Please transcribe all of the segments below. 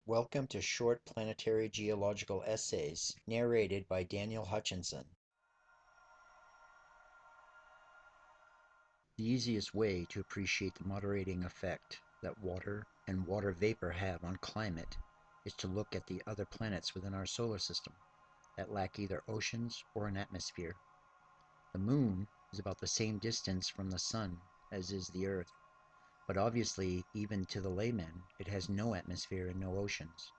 Welcome to Short Planetary Geological Essays, narrated by Daniel Hutchinson. The easiest way to appreciate the moderating effect that water and water vapor have on climate is to look at the other planets within our solar system that lack either oceans or an atmosphere. The Moon is about the same distance from the Sun as is the Earth, but obviously, even to the layman, it has no atmosphere and no oceans.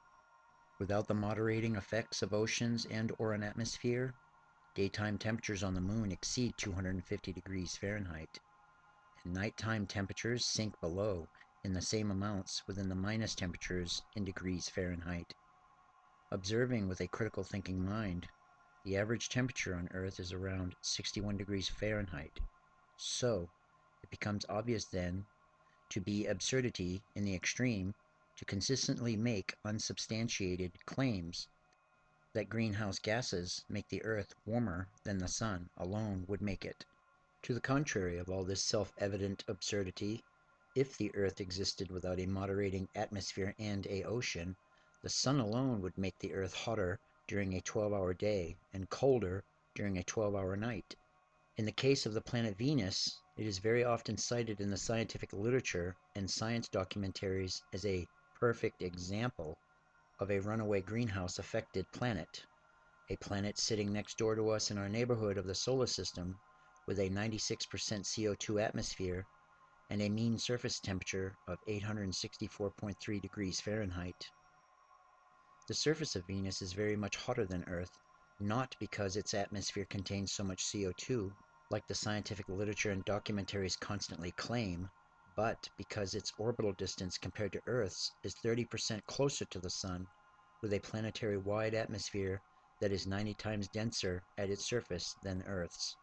Without the moderating effects of oceans and/or an atmosphere, daytime temperatures on the Moon exceed 250 degrees Fahrenheit, and nighttime temperatures sink below in the same amounts within the minus temperatures in degrees Fahrenheit. Observing with a critical thinking mind, the average temperature on Earth is around 61 degrees Fahrenheit. So, it becomes obvious then to be absurdity in the extreme to consistently make unsubstantiated claims that greenhouse gases make the Earth warmer than the Sun alone would make it. To the contrary of all this self-evident absurdity, if the Earth existed without a moderating atmosphere and a ocean, the Sun alone would make the Earth hotter during a 12-hour day and colder during a 12-hour night. In the case of the planet Venus, it is very often cited in the scientific literature and science documentaries as a perfect example of a runaway greenhouse affected planet, a planet sitting next door to us in our neighborhood of the solar system with a 96% CO2 atmosphere and a mean surface temperature of 864.3 degrees Fahrenheit. The surface of Venus is very much hotter than Earth, not because its atmosphere contains so much CO2, like the scientific literature and documentaries constantly claim, but because its orbital distance compared to Earth's is 30% closer to the Sun, with a planetary-wide atmosphere that is 90 times denser at its surface than Earth's.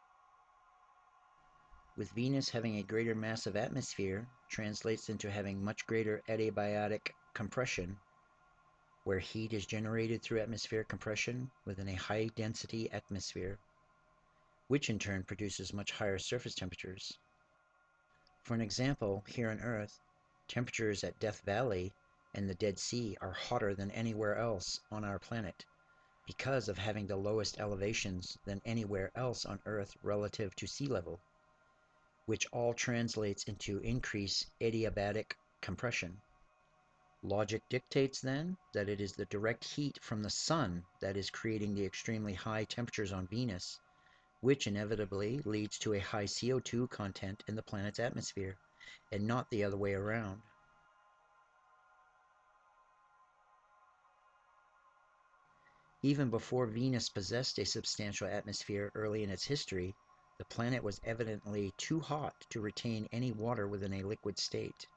With Venus having a greater mass of atmosphere translates into having much greater adiabatic compression, where heat is generated through atmospheric compression within a high-density atmosphere, which in turn produces much higher surface temperatures. For an example, here on Earth, temperatures at Death Valley and the Dead Sea are hotter than anywhere else on our planet because of having the lowest elevations than anywhere else on Earth relative to sea level, which all translates into increased adiabatic compression. Logic dictates then that it is the direct heat from the Sun that is creating the extremely high temperatures on Venus, which inevitably leads to a high CO2 content in the planet's atmosphere, and not the other way around. Even before Venus possessed a substantial atmosphere early in its history, the planet was evidently too hot to retain any water within a liquid state.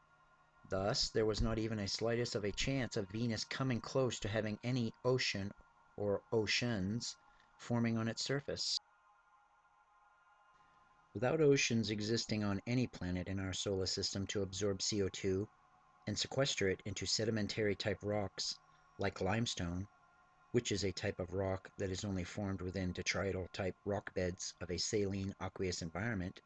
Thus, there was not even a slightest of a chance of Venus coming close to having any ocean or oceans forming on its surface. Without oceans existing on any planet in our solar system to absorb CO2 and sequester it into sedimentary type rocks like limestone, which is a type of rock that is only formed within detrital type rock beds of a saline aqueous environment,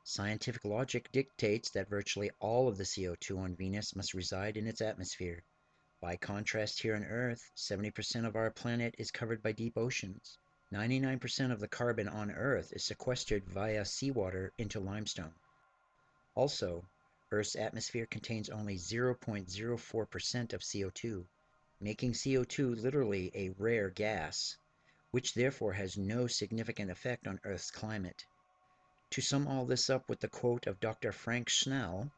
scientific logic dictates that virtually all of the CO2 on Venus must reside in its atmosphere. By contrast, here on Earth, 70% of our planet is covered by deep oceans. 99% of the carbon on Earth is sequestered via seawater into limestone. Also, Earth's atmosphere contains only 0.04% of CO2, making CO2 literally a rare gas, which therefore has no significant effect on Earth's climate. To sum all this up with the quote of Dr. Frank Schnell,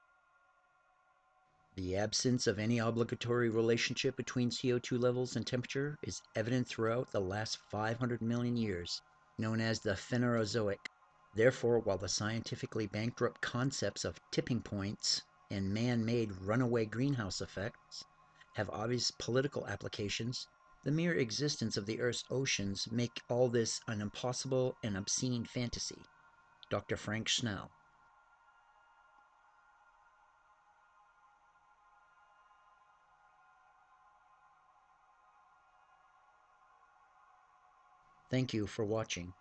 "The absence of any obligatory relationship between CO2 levels and temperature is evident throughout the last 500 million years, known as the Phanerozoic. Therefore, while the scientifically bankrupt concepts of tipping points and man-made runaway greenhouse effects have obvious political applications, the mere existence of the Earth's oceans make all this an impossible and obscene fantasy." Dr. Frank Schnell. Thank you for watching.